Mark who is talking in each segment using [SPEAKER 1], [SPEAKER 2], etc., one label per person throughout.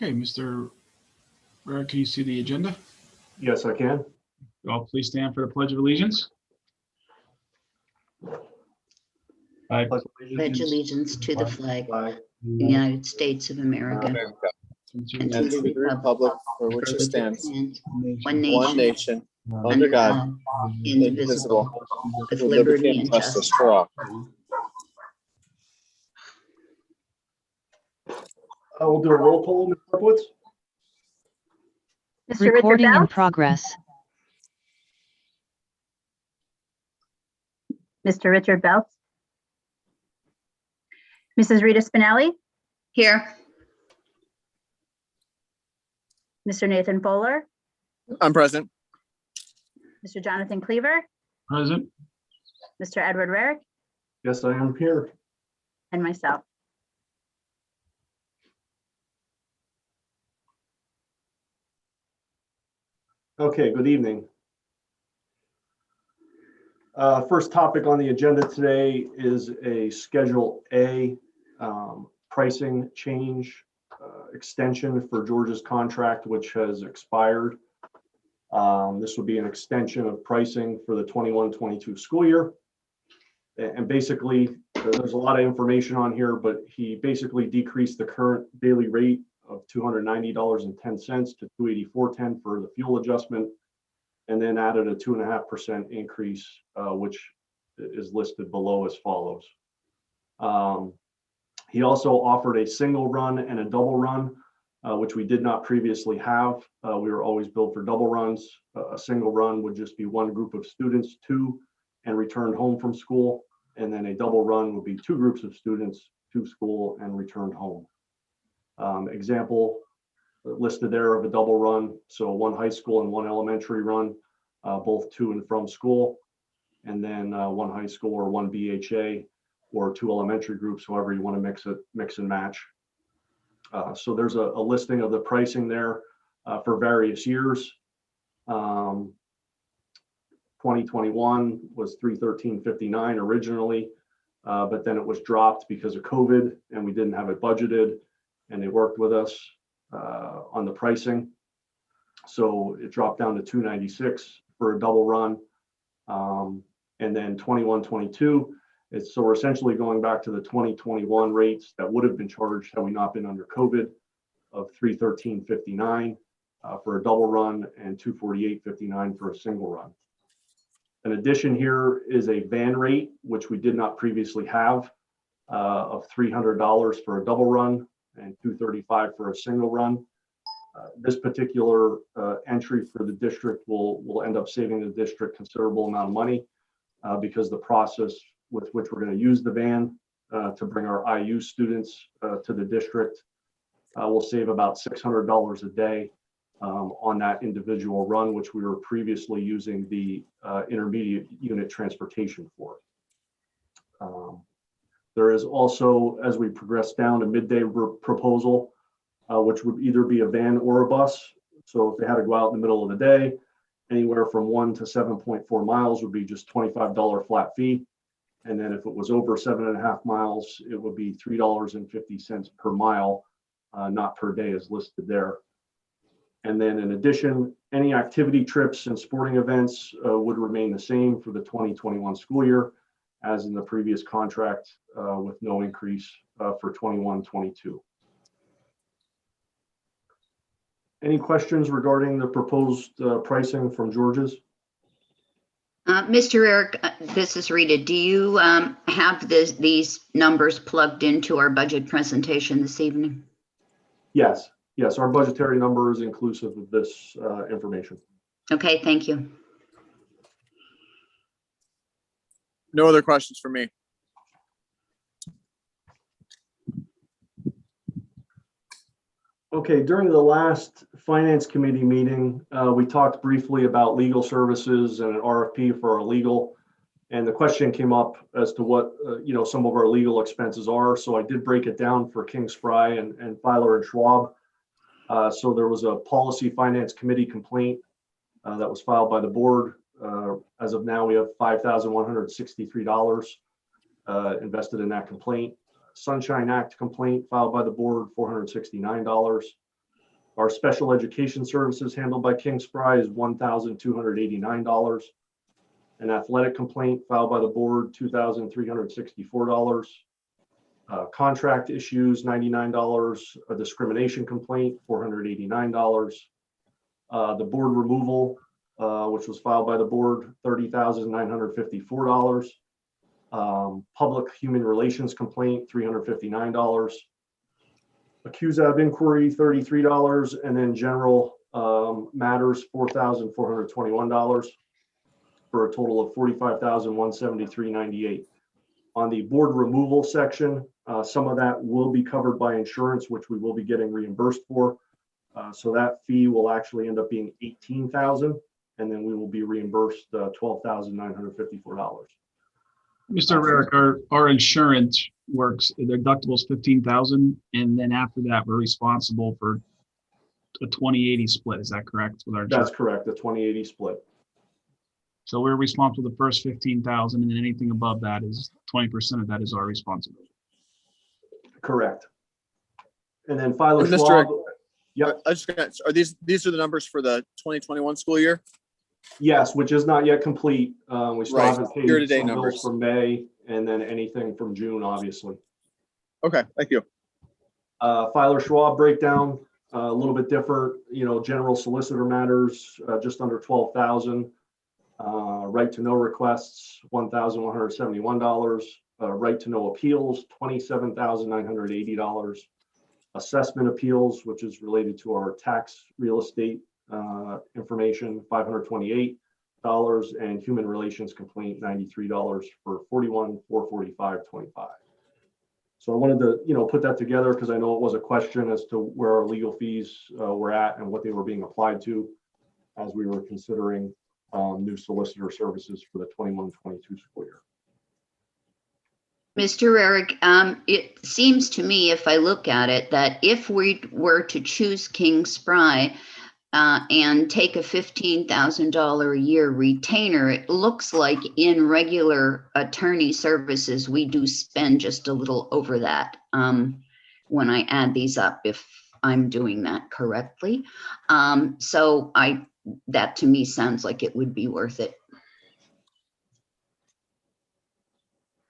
[SPEAKER 1] Okay, Mr. Rarick, can you see the agenda?
[SPEAKER 2] Yes, I can.
[SPEAKER 1] All please stand for the Pledge of Allegiance. I
[SPEAKER 3] Pledge allegiance to the flag
[SPEAKER 2] Flag
[SPEAKER 3] of the United States of America
[SPEAKER 4] America,
[SPEAKER 3] and
[SPEAKER 4] and
[SPEAKER 3] to
[SPEAKER 4] to
[SPEAKER 3] the
[SPEAKER 4] the
[SPEAKER 3] republic
[SPEAKER 4] republic for which it stands,
[SPEAKER 3] and
[SPEAKER 4] one
[SPEAKER 3] one nation,
[SPEAKER 4] nation, under
[SPEAKER 3] under
[SPEAKER 4] God,
[SPEAKER 3] God,
[SPEAKER 4] indivisible,
[SPEAKER 3] indivisible,
[SPEAKER 4] with liberty and justice for all.
[SPEAKER 2] We'll do a roll call, Ms. Markowitz.
[SPEAKER 5] Mr. Richard
[SPEAKER 6] Recording in
[SPEAKER 5] Bell,
[SPEAKER 6] progress.
[SPEAKER 5] Mr. Richard Bell, Mrs. Rita Spinelli,
[SPEAKER 3] here,
[SPEAKER 5] Mr. Nathan Fuller,
[SPEAKER 4] I'm present.
[SPEAKER 5] Mr. Jonathan Cleaver,
[SPEAKER 1] present.
[SPEAKER 5] Mr. Edward Rarick,
[SPEAKER 2] Yes, I am here.
[SPEAKER 5] and myself.
[SPEAKER 2] Okay, good evening. First topic on the agenda today is a Schedule A pricing change extension for George's contract, which has expired. This would be an extension of pricing for the 21-22 school year. And basically, there's a lot of information on here, but he basically decreased the current daily rate of $290.10 to $284.10 for the fuel adjustment, and then added a 2.5% increase, which is listed below as follows. He also offered a single run and a double run, which we did not previously have. We were always billed for double runs. A single run would just be one group of students to and returned home from school. And then a double run would be two groups of students to school and returned home. Example listed there of a double run. So one high school and one elementary run, both to and from school. And then one high school or one BHA or two elementary groups, however you want to mix and match. So there's a listing of the pricing there for various years. 2021 was $313.59 originally, but then it was dropped because of COVID and we didn't have it budgeted, and they worked with us on the pricing. So it dropped down to $296 for a double run. And then 21-22, so we're essentially going back to the 2021 rates that would have been charged had we not been under COVID of $313.59 for a double run and $248.59 for a single run. An addition here is a van rate, which we did not previously have, of $300 for a double run and $235 for a single run. This particular entry for the district will end up saving the district considerable amount of money because the process with which we're going to use the van to bring our IU students to the district will save about $600 a day on that individual run, which we were previously using the intermediate unit transportation for. There is also, as we progress down, a midday proposal, which would either be a van or a bus. So if they had to go out in the middle of the day, anywhere from 1 to 7.4 miles would be just $25 flat fee. And then if it was over 7.5 miles, it would be $3.50 per mile, not per day as listed there. And then in addition, any activity trips and sporting events would remain the same for the 2021 school year as in the previous contract with no increase for 21-22. Any questions regarding the proposed pricing from George's?
[SPEAKER 3] Mr. Eric, this is Rita. Do you have these numbers plugged into our budget presentation this evening?
[SPEAKER 2] Yes, our budgetary number is inclusive of this information.
[SPEAKER 3] Okay, thank you.
[SPEAKER 4] No other questions for me.
[SPEAKER 2] Okay, during the last finance committee meeting, we talked briefly about legal services and an RFP for our legal. And the question came up as to what some of our legal expenses are. So I did break it down for King Spry and Filer and Schwab. So there was a policy finance committee complaint that was filed by the board. As of now, we have $5,163 invested in that complaint. Sunshine Act complaint filed by the board, $469. Our special education services handled by King Spry is $1,289. An athletic complaint filed by the board, $2,364. Contract issues, $99. A discrimination complaint, $489. The board removal, which was filed by the board, $30,954. Public human relations complaint, $359. Accused ab inquiry, $33, and then general matters, $4,421, for a total of $45,173.98. On the board removal section, some of that will be covered by insurance, which we will be getting reimbursed for. So that fee will actually end up being $18,000, and then we will be reimbursed $12,954.
[SPEAKER 1] Mr. Rarick, our insurance works, the deductible is 15,000, and then after that, we're responsible for a 20/80 split. Is that correct with our
[SPEAKER 2] That's
[SPEAKER 1] insurance?
[SPEAKER 2] correct, the 20/80 split.
[SPEAKER 1] So we're responsible for the first 15,000, and then anything above that is 20% of that is our responsibility.
[SPEAKER 2] Correct. And then Filer
[SPEAKER 4] And Mr.
[SPEAKER 2] Schwab. Yep.
[SPEAKER 4] I just got, are these are the numbers for the 2021 school year?
[SPEAKER 2] Yes, which is not yet complete. We still
[SPEAKER 4] Right,
[SPEAKER 2] haven't paid
[SPEAKER 4] year-to-date
[SPEAKER 2] some bills
[SPEAKER 4] numbers.
[SPEAKER 2] for May, and then anything from June, obviously.
[SPEAKER 4] Okay, thank you.
[SPEAKER 2] Filer Schwab breakdown, a little bit different, general solicitor matters, just under 12,000. Right to know requests, $1,171. Right to know appeals, $27,980. Assessment appeals, which is related to our tax real estate information, $528, and human relations complaint, $93, for $41,445.25. So I wanted to, put that together because I know it was a question as to where our legal fees were at and what they were being applied to as we were considering new solicitor services for the 21-22 school year.
[SPEAKER 3] Mr. Rarick, it seems to me, if I look at it, that if we were to choose King Spry and take a $15,000 a year retainer, it looks like in regular attorney services, we do spend just a little over that when I add these up, if I'm doing that correctly. So that to me sounds like it would be worth it.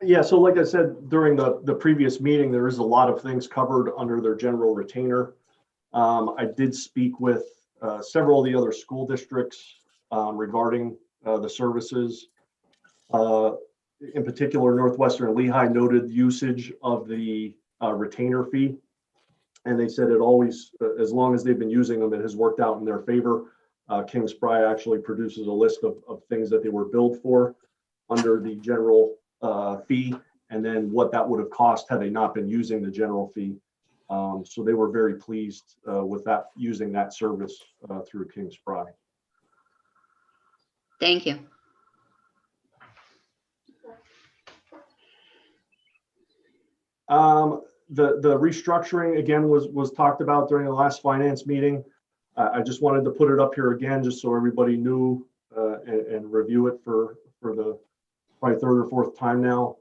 [SPEAKER 2] Yeah, so like I said, during the previous meeting, there is a lot of things covered under their general retainer. I did speak with several of the other school districts regarding the services. In particular, Northwestern Lehigh noted usage of the retainer fee. And they said it always, as long as they've been using them, it has worked out in their favor. King Spry actually produces a list of things that they were billed for under the general fee, and then what that would have cost had they not been using the general fee. So they were very pleased with that, using that service through King Spry.
[SPEAKER 3] Thank you.
[SPEAKER 2] The restructuring again was talked about during the last finance meeting. I just wanted to put it up here again, just so everybody knew and review it for the probably third or fourth time now.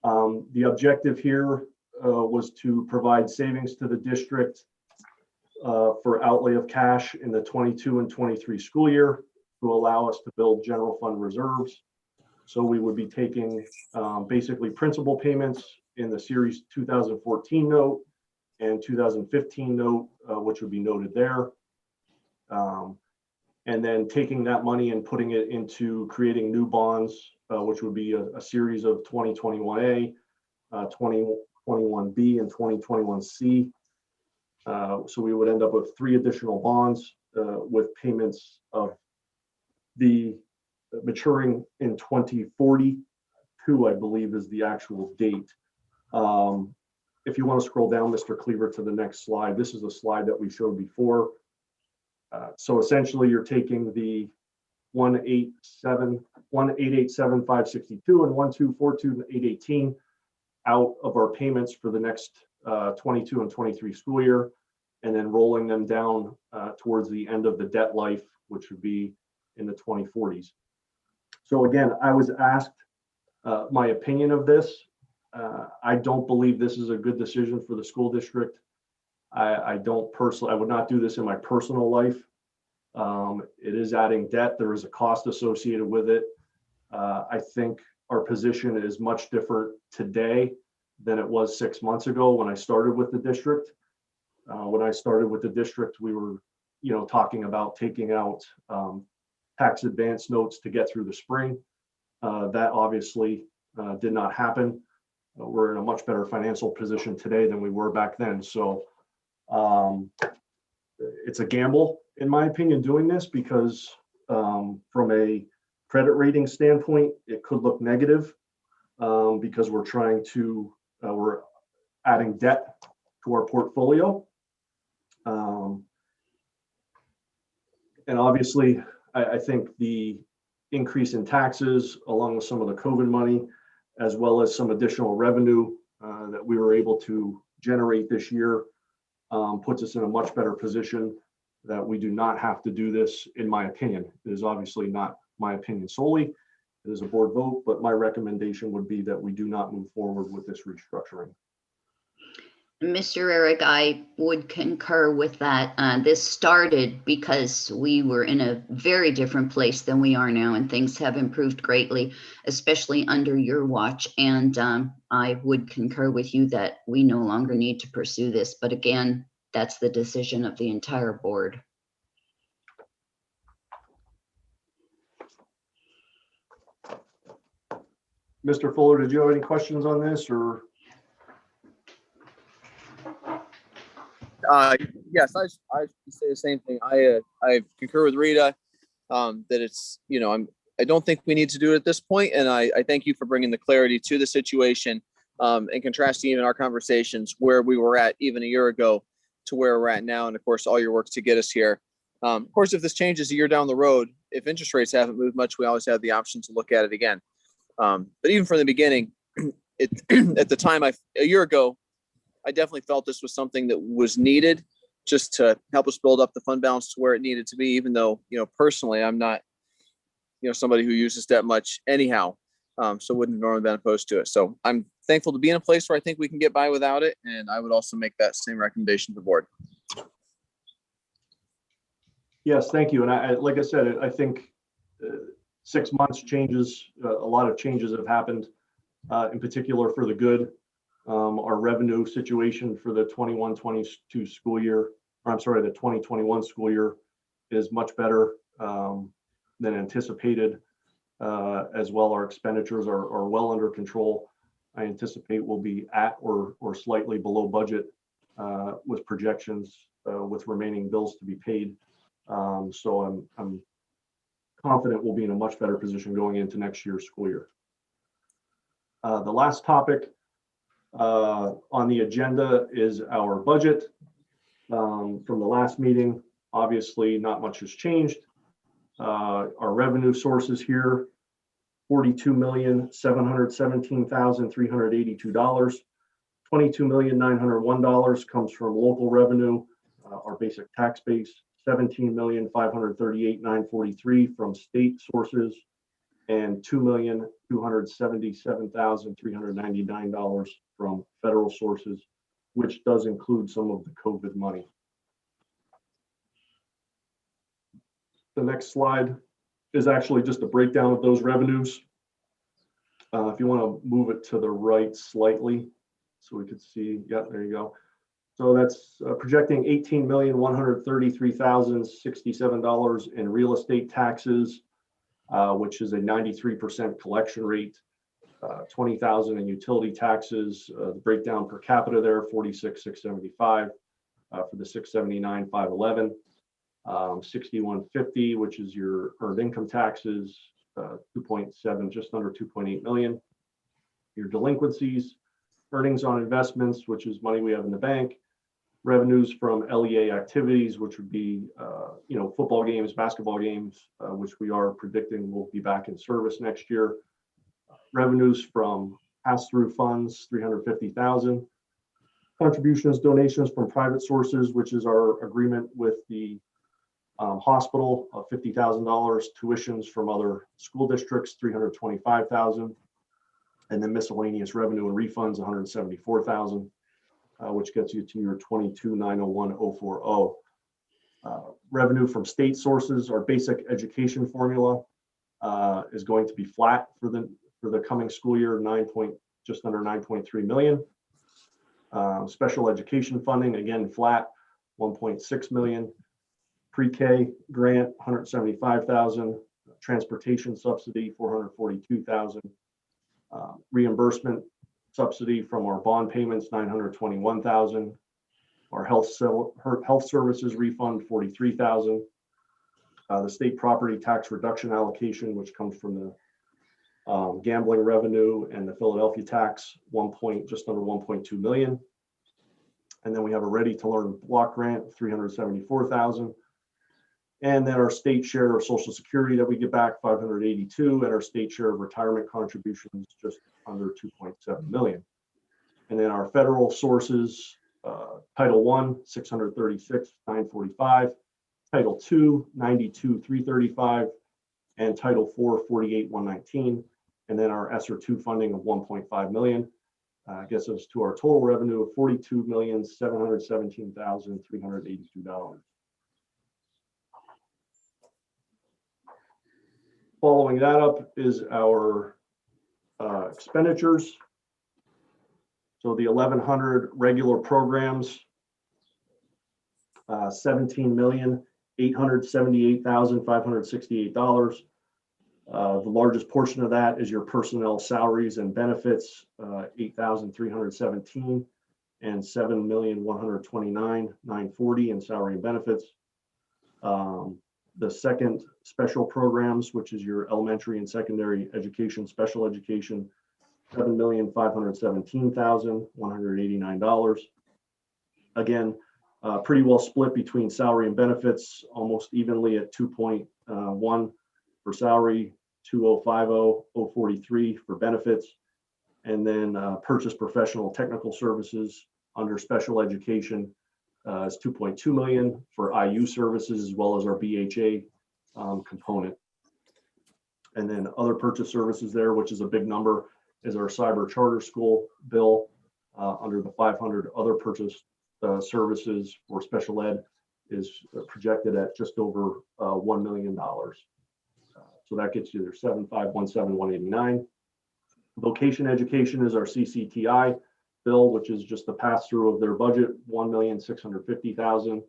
[SPEAKER 2] The objective here was to provide savings to the district for outlay of cash in the 22 and 23 school year to allow us to build general fund reserves. So we would be taking basically principal payments in the series 2014 note and 2015 note, which would be noted there. And then taking that money and putting it into creating new bonds, which would be a series of 2021A, 2021B, and 2021C. So we would end up with 3 additional bonds with payments of the maturing in 2042, I believe is the actual date. If you want to scroll down, Mr. Cleaver, to the next slide, this is a slide that we showed before. So essentially you're taking the 1,887,562 and 1,242,818 out of our payments for the next 22 and 23 school year, and then rolling them down towards the end of the debt life, which would be in the 2040s. So again, I was asked my opinion of this. I don't believe this is a good decision for the school district. I don't personally, I would not do this in my personal life. It is adding debt. There is a cost associated with it. I think our position is much different today than it was 6 months ago when I started with the district. When I started with the district, we were, talking about taking out tax advance notes to get through the spring. That obviously did not happen. We're in a much better financial position today than we were back then. So it's a gamble, in my opinion, doing this because from a credit rating standpoint, it could look negative because we're adding debt to our portfolio. And obviously, I think the increase in taxes, along with some of the COVID money, as well as some additional revenue that we were able to generate this year, puts us in a much better position that we do not have to do this, in my opinion. It is obviously not my opinion solely. It is a board vote, but my recommendation would be that we do not move forward with this restructuring.
[SPEAKER 3] Mr. Eric, I would concur with that. This started because we were in a very different place than we are now, and things have improved greatly, especially under your watch. And I would concur with you that we no longer need to pursue this. But again, that's the decision of the entire board.
[SPEAKER 2] Mr. Fuller, did you have any questions on this or?
[SPEAKER 4] Yes, I say the same thing. I concur with Rita that it's, I don't think we need to do it at this point, and I thank you for bringing the clarity to the situation and contrasting even our conversations where we were at even a year ago to where we're at now, and of course all your work to get us here. Of course, if this changes a year down the road, if interest rates haven't moved much, we always have the option to look at it again. But even from the beginning, at the time a year ago, I definitely felt this was something that was needed just to help us build up the fund balance to where it needed to be, even though, personally, I'm not, somebody who uses debt much anyhow. So wouldn't have normally been opposed to it. So I'm thankful to be in a place where I think we can get by without it. And I would also make that same recommendation to the board.
[SPEAKER 2] Yes, thank you. And like I said, I think 6 months changes, a lot of changes have happened, in particular for the good. Our revenue situation for the 21-22 school year, or I'm sorry, the 2021 school year is much better than anticipated. As well, our expenditures are well under control. I anticipate we'll be at or slightly below budget with projections with remaining bills to be paid. So I'm confident we'll be in a much better position going into next year's school year. The last topic on the agenda is our budget. From the last meeting, obviously not much has changed. Our revenue sources here, $42,717,382. $22,901 comes from local revenue, our basic tax base. $17,538,943 from state sources, and $2,277,399 from federal sources, which does include some of the COVID money. The next slide is actually just a breakdown of those revenues. If you want to move it to the right slightly so we could see, yeah, there you go. So that's projecting $18,133,067 in real estate taxes, which is a 93% collection rate. 20,000 in utility taxes. The breakdown per capita there, 46,675 for the 679,511. 6150, which is your earned income taxes, 2.7, just under 2.8 million. Your delinquencies, earnings on investments, which is money we have in the bank. Revenues from LEA activities, which would be, football games, basketball games, which we are predicting will be back in service next year. Revenues from pass-through funds, 350,000. Contributions, donations from private sources, which is our agreement with the hospital of $50,000. Tuitions from other school districts, 325,000. And then miscellaneous revenue and refunds, 174,000. which gets you to your 22,901,040. Revenue from state sources, our basic education formula is going to be flat for the coming school year, just under 9.3 million. Special education funding, again, flat, 1.6 million. Pre-K grant, 175,000. Transportation subsidy, 442,000. Reimbursement subsidy from our bond payments, 921,000. Our health services refund, 43,000. The state property tax reduction allocation, which comes from the gambling revenue and the Philadelphia tax, just under 1.2 million. And then we have a Ready to Learn block grant of 374,000. And then our state share of Social Security that we get back, 582, and our state share of retirement contributions, just under 2.7 million. And then our federal sources, Title I, 636,945, Title II, 92,335, and Title IV, 48,119. And then our ESSER II funding of 1.5 million gets us to our total revenue of $42,717,382. Following that up is our expenditures. So the 1,100 regular programs, $17,878,568. The largest portion of that is your personnel salaries and benefits, 8,317, and 7,129,940 in salary and benefits. The second, special programs, which is your elementary and secondary education, special education, $7,517,189. Again, pretty well split between salary and benefits, almost evenly at 2.1 for salary, 2,050,043 for benefits, and then purchase professional technical services under special education is 2.2 million for IU services, as well as our BHA component. And then other purchase services there, which is a big number, is our cyber charter school bill under the 500 other purchase services for special ed is projected at just over $1 million. So that gets you there, 7,517,189. Vocation education is our CCTI bill, which is just the pass-through of their budget, 1,650,000.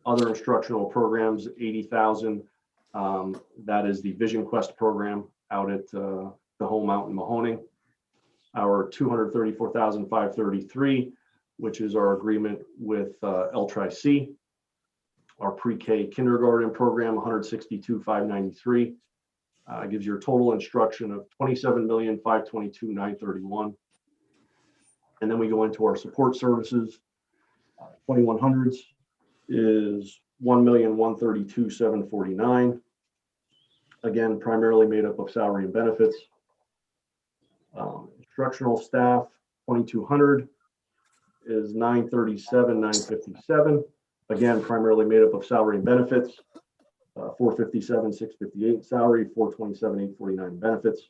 [SPEAKER 2] Other instructional programs, 80,000. That is the Vision Quest program out at the home out in Mahoning. Our 234,533, which is our agreement with L-Tri-C. Our pre-K kindergarten program, 162,593. Gives you a total instruction of 27,522,931. And then we go into our support services. 2100s is 1,132,749. Again, primarily made up of salary and benefits. Instructional staff, 2200 is 937,957. Again, primarily made up of salary and benefits. 457,658 salary, 427,849 benefits.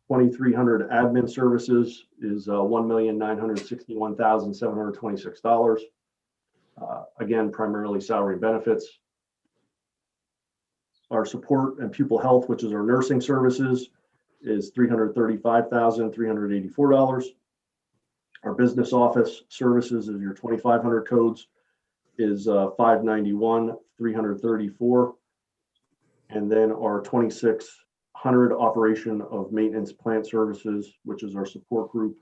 [SPEAKER 2] 2,300 admin services is $1,961,726. Again, primarily salary and benefits. Our support and pupil health, which is our nursing services, is $335,384. Our business office services is your 2,500 codes is $591,334. And then our 2,600 operation of maintenance plant services, which is our support group,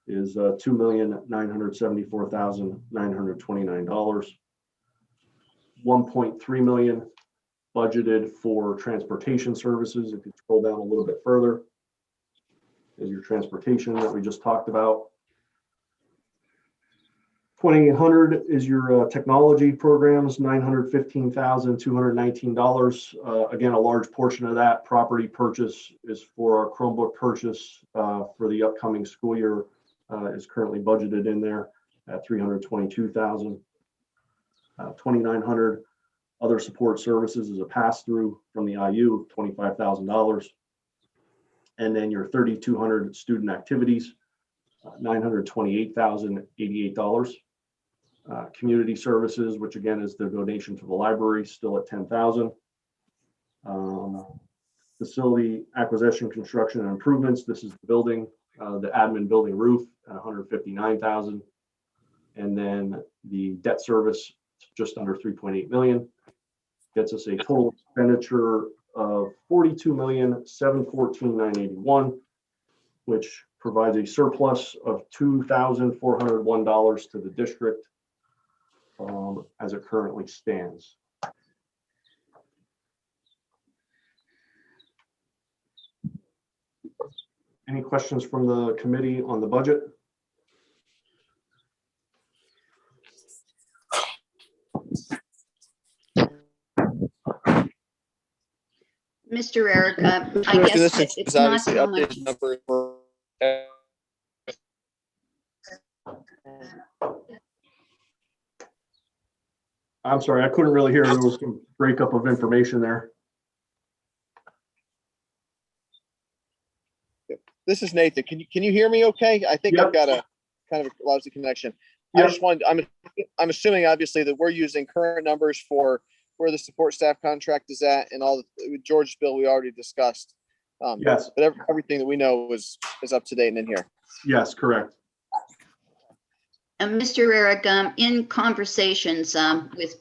[SPEAKER 2] is $2,974,929. 1.3 million budgeted for transportation services. If you scroll down a little bit further, is your transportation that we just talked about. 2,800 is your technology programs, $915,219. Again, a large portion of that property purchase is for our Chromebook purchase for the upcoming school year, is currently budgeted in there at $322,000. 2,900 other support services is a pass-through from the IU of $25,000. And then your 3,200 student activities $928,088. Community services, which again is the donation to the library, still at $10,000. Facility acquisition, construction, and improvements. This is the building, the admin building roof at $159,000. And then the debt service, just under 3.8 million, gets us a total expenditure of 42,714,981, which provides a surplus of $2,401 to the district as it currently stands. Any questions from the committee on the budget?
[SPEAKER 3] Mr. Eric, I
[SPEAKER 4] Mr.
[SPEAKER 3] guess
[SPEAKER 4] This
[SPEAKER 3] it's
[SPEAKER 4] is
[SPEAKER 3] not
[SPEAKER 4] obviously
[SPEAKER 3] so much.
[SPEAKER 4] updated numbers for.
[SPEAKER 2] I'm sorry, I couldn't really hear. There was some breakup of information there.
[SPEAKER 4] This is Nathan. Can you hear me okay? I think
[SPEAKER 2] Yep.
[SPEAKER 4] I've got a kind of a lousy connection.
[SPEAKER 2] Yep.
[SPEAKER 4] I just wanted, I'm assuming obviously that we're using current numbers for where the support staff contract is at and all the, with George's bill we already discussed.
[SPEAKER 2] Yes,
[SPEAKER 4] But everything that we know is up to date and in here.
[SPEAKER 2] yes, correct.
[SPEAKER 3] Mr. Eric, in conversations with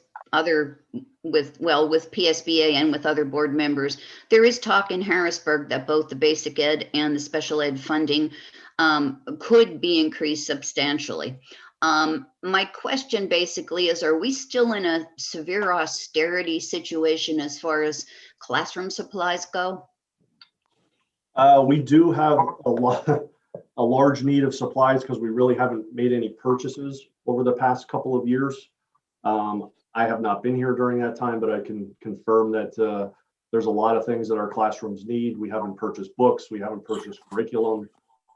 [SPEAKER 3] PSBA and with other board members, there is talk in Harrisburg that both the basic ed and the special ed funding could be increased substantially. My question basically is, are we still in a severe austerity situation as far as classroom supplies go?
[SPEAKER 2] We do have a large need of supplies because we really haven't made any purchases over the past couple of years. I have not been here during that time, but I can confirm that there's a lot of things that our classrooms need. We haven't purchased books. We haven't purchased curriculum.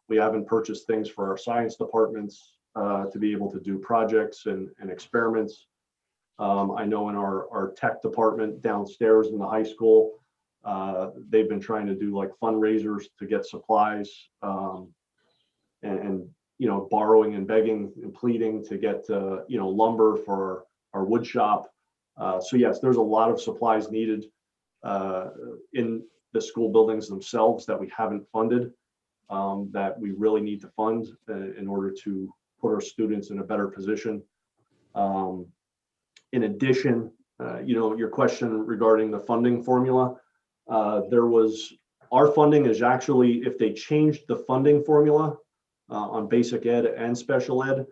[SPEAKER 2] We haven't purchased things for our science departments to be able to do projects and experiments. I know in our tech department downstairs in the high school, they've been trying to do like fundraisers to get supplies and you know, borrowing and begging and pleading to get you know, lumber for our wood shop. So yes, there's a lot of supplies needed in the school buildings themselves that we haven't funded, that we really need to fund in order to put our students in a better position. In addition, you know, your question regarding the funding formula, our funding is actually, if they changed the funding formula on basic ed and special ed,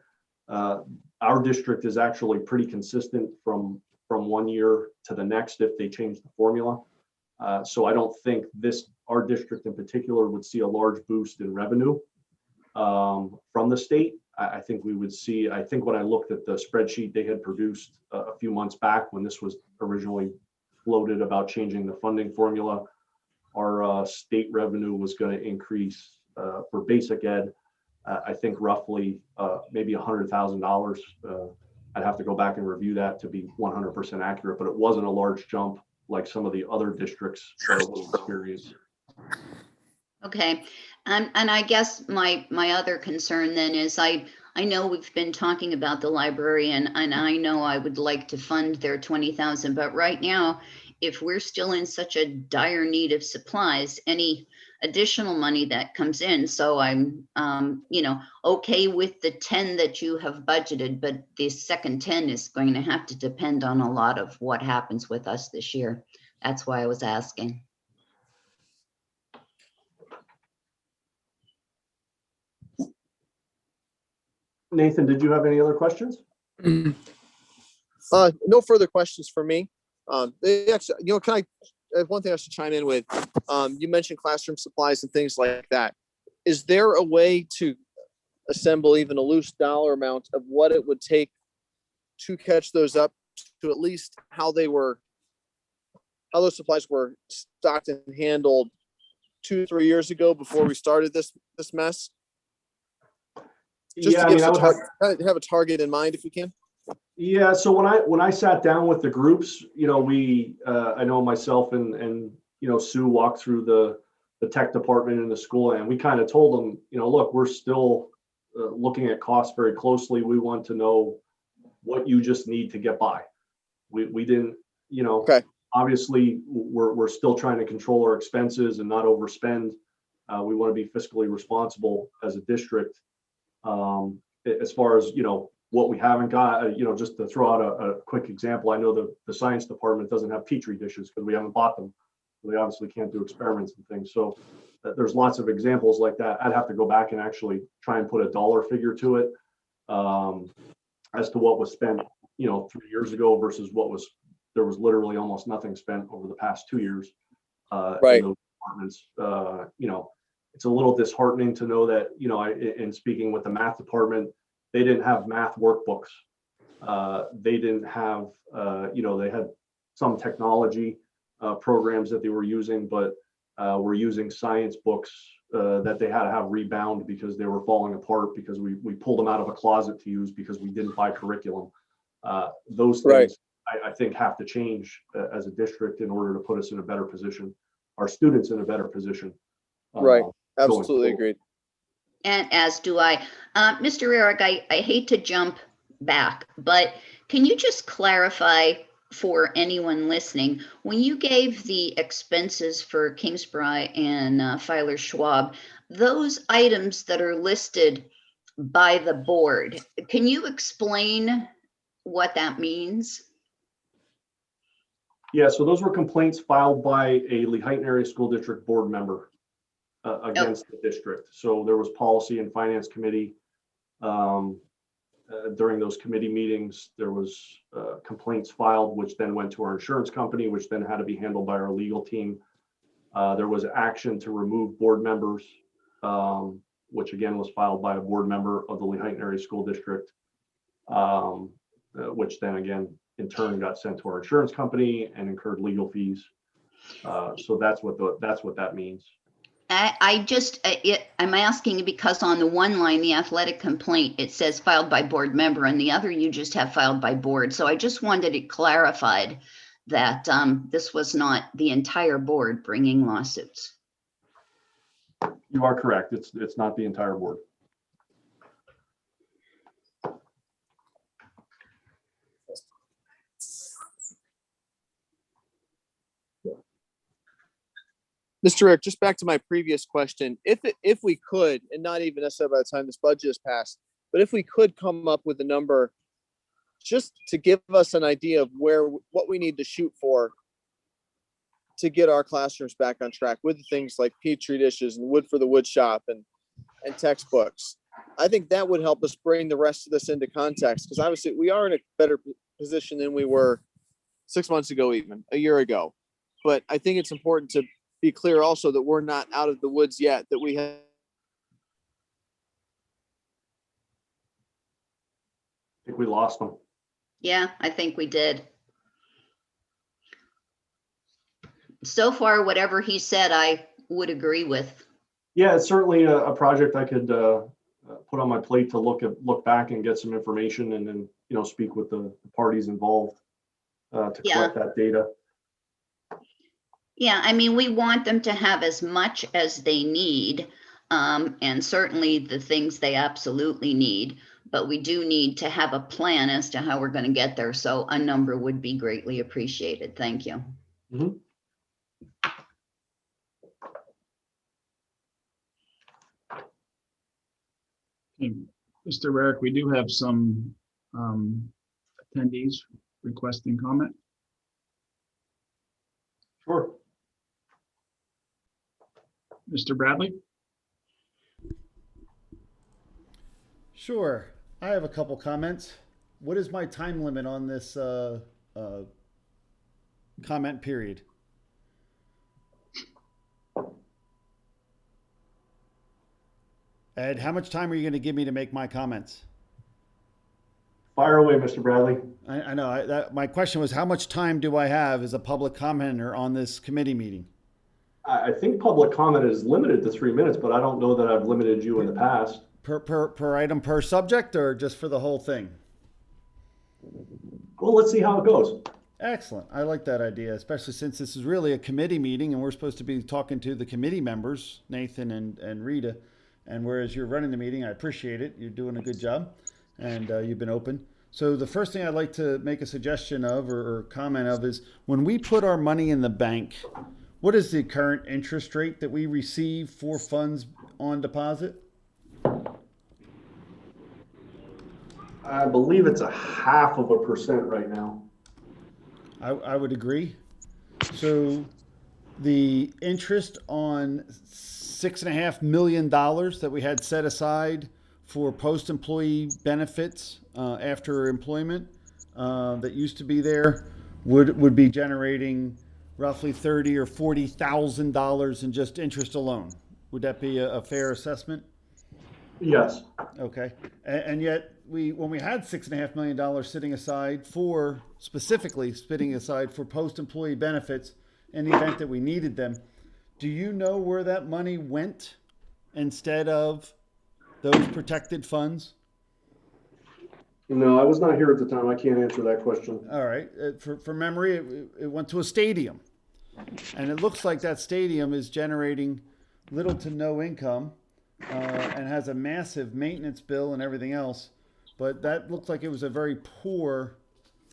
[SPEAKER 2] our district is actually pretty consistent from one year to the next if they change the formula. So I don't think our district in particular would see a large boost in revenue from the state. I think we would see, I think when I looked at the spreadsheet they had produced a few months back when this was originally floated about changing the funding formula, our state revenue was going to increase for basic ed, I think roughly maybe $100,000. I'd have to go back and review that to be 100% accurate, but it wasn't a large jump like some of the other districts that will experience.
[SPEAKER 3] Okay, and I guess my other concern then is I know we've been talking about the library and I know I would like to fund their 20,000, but right now, if we're still in such a dire need of supplies, any additional money that comes in. So I'm, you know, okay with the 10 that you have budgeted, but the second 10 is going to have to depend on a lot of what happens with us this year. That's why I was asking.
[SPEAKER 2] Nathan, did you have any other questions?
[SPEAKER 4] No further questions for me. Actually, you know, can I have one thing I should chime in with? You mentioned classroom supplies and things like that. Is there a way to assemble even a loose dollar amount of what it would take to catch those up to at least how those supplies were stocked and handled 2-3 years ago before we started this mess? Just
[SPEAKER 2] Yeah,
[SPEAKER 4] to give
[SPEAKER 2] I
[SPEAKER 4] us
[SPEAKER 2] would
[SPEAKER 4] have a target in mind if we can.
[SPEAKER 2] Yeah, so when I sat down with the groups, you know, I know myself and you know, Sue walked through the tech department in the school, and we kind of told them, you know, look, we're still looking at costs very closely. We want to know what you just need to get by. We didn't,
[SPEAKER 4] Okay.
[SPEAKER 2] obviously we're still trying to control our expenses and not overspend. We want to be fiscally responsible as a district. As far as, what we haven't got, just to throw out a quick example, I know the science department doesn't have Petri dishes because we haven't bought them. They obviously can't do experiments and things. So there's lots of examples like that. I'd have to go back and actually try and put a dollar figure to it, as to what was spent, 3 years ago versus there was literally almost nothing spent over the past 2 years.
[SPEAKER 4] Right.
[SPEAKER 2] In those departments. It's a little disheartening to know that, in speaking with the math department, they didn't have math workbooks. They didn't have, they had some technology programs that they were using, but were using science books that they had to have rebound because they were falling apart because we pulled them out of a closet to use because we didn't buy curriculum. Those things,
[SPEAKER 4] Right.
[SPEAKER 2] I think, have to change as a district in order to put us in a better position, our students in a better position.
[SPEAKER 4] Right.
[SPEAKER 2] going
[SPEAKER 4] Absolutely
[SPEAKER 2] forward.
[SPEAKER 4] agreed.
[SPEAKER 3] And as do I. Mr. Eric, I hate to jump back, but can you just clarify for anyone listening, when you gave the expenses for Kingsbury and Filer Schwab, those items that are listed by the board, can you explain what that means?
[SPEAKER 2] Yeah, so those were complaints filed by a Lehighton Area School District board member against the district. So there was policy and finance committee. During those committee meetings, there was complaints filed, which then went to our insurance company, which then had to be handled by our legal team. There was action to remove board members, which again was filed by a board member of the Lehighton Area School District, which then again in turn got sent to our insurance company and incurred legal fees. So that's what that means.
[SPEAKER 3] I'm asking because on the one line, the athletic complaint, it says filed by board member, and the other you just have filed by board. So I just wanted it clarified that this was not the entire board bringing lawsuits.
[SPEAKER 2] You are correct. It's not the entire board.
[SPEAKER 4] Mr. Rick, just back to my previous question, if we could, and not even necessarily by the time this budget is passed, but if we could come up with a number just to give us an idea of what we need to shoot for to get our classrooms back on track with things like Petri dishes and wood for the wood shop and textbooks. I think that would help us bring the rest of this into context, because obviously we are in a better position than we were 6 months ago, even a year ago. But I think it's important to be clear also that we're not out of the woods yet, that we have.
[SPEAKER 2] I think we lost them.
[SPEAKER 3] Yeah, I think we did. So far, whatever he said, I would agree with.
[SPEAKER 2] Yeah, it's certainly a project I could put on my plate to look back and get some information and then, speak with the parties involved to collect that data.
[SPEAKER 3] Yeah, I mean, we want them to have as much as they need, and certainly the things they absolutely need, but we do need to have a plan as to how we're going to get there. So a number would be greatly appreciated. Thank you.
[SPEAKER 2] Mhm.
[SPEAKER 1] Okay, Mr. Rarick, we do have some attendees requesting comment.
[SPEAKER 2] Sure.
[SPEAKER 1] Mr. Bradley?
[SPEAKER 6] Sure. I have a couple comments. What is my time limit on this comment period? Ed, how much time are you going to give me to make my comments?
[SPEAKER 2] Fire away, Mr. Bradley.
[SPEAKER 6] I know. My question was, how much time do I have as a public commenter on this committee meeting?
[SPEAKER 2] I think public comment is limited to 3 minutes, but I don't know that I've limited you in the past.
[SPEAKER 6] Per item per subject, or just for the whole thing?
[SPEAKER 2] Well, let's see how it goes.
[SPEAKER 6] Excellent. I like that idea, especially since this is really a committee meeting and we're supposed to be talking to the committee members, Nathan and Rita, And whereas you're running the meeting, I appreciate it. You're doing a good job, and you've been open. So the first thing I'd like to make a suggestion of or comment of is when we put our money in the bank, what is the current interest rate that we receive for funds on deposit?
[SPEAKER 2] I believe it's 0.5% right now.
[SPEAKER 6] I would agree. So the interest on $6.5 million that we had set aside for post-employee benefits after employment that used to be there would be generating roughly $30,000 or $40,000 in just interest alone. Would that be a fair assessment?
[SPEAKER 2] Yes.
[SPEAKER 6] Okay. And yet when we had $6.5 million sitting aside for post-employee benefits in the event that we needed them, do you know where that money went instead of those protected funds?
[SPEAKER 2] No, I was not here at the time. I can't answer that question.
[SPEAKER 6] All right. For memory, it went to a stadium. And it looks like that stadium is generating little to no income and has a massive maintenance bill and everything else. But that looks like it was a very poor